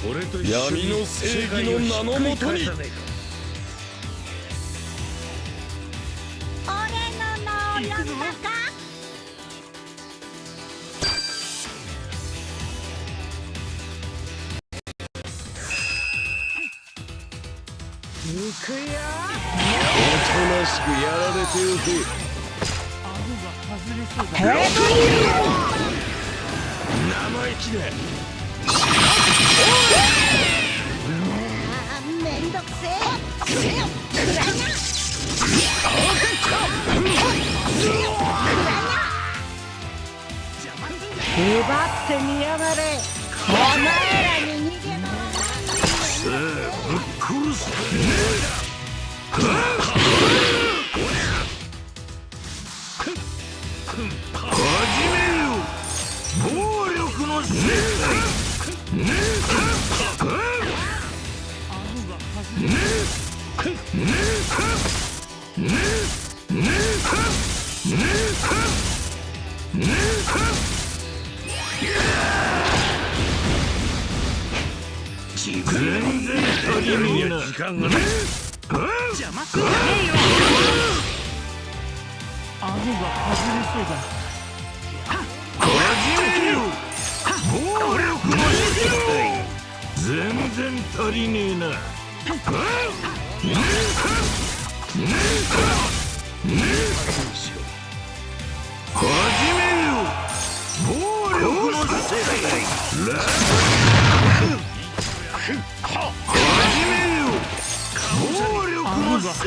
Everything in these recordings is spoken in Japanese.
闇の正義の名のもとに。俺の能力か。行くよ。おとなしくやられておけ。生意気だ。めんどくせえ。くらな。奪ってみやがれ。お前らに逃げ回らない。ぶっ殺す。始めよ。暴力の世界。全然足りねえな。時間がない。邪魔すんじゃねえよ。顎が外れそうだ。始めよ。暴力の世界。全然足りねえな。始めよ。暴力の世界。始めよ。暴力の世界。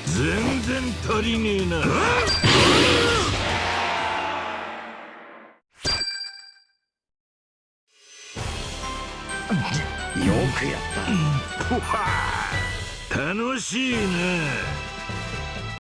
全然足りねえな。よくやった。楽しいな。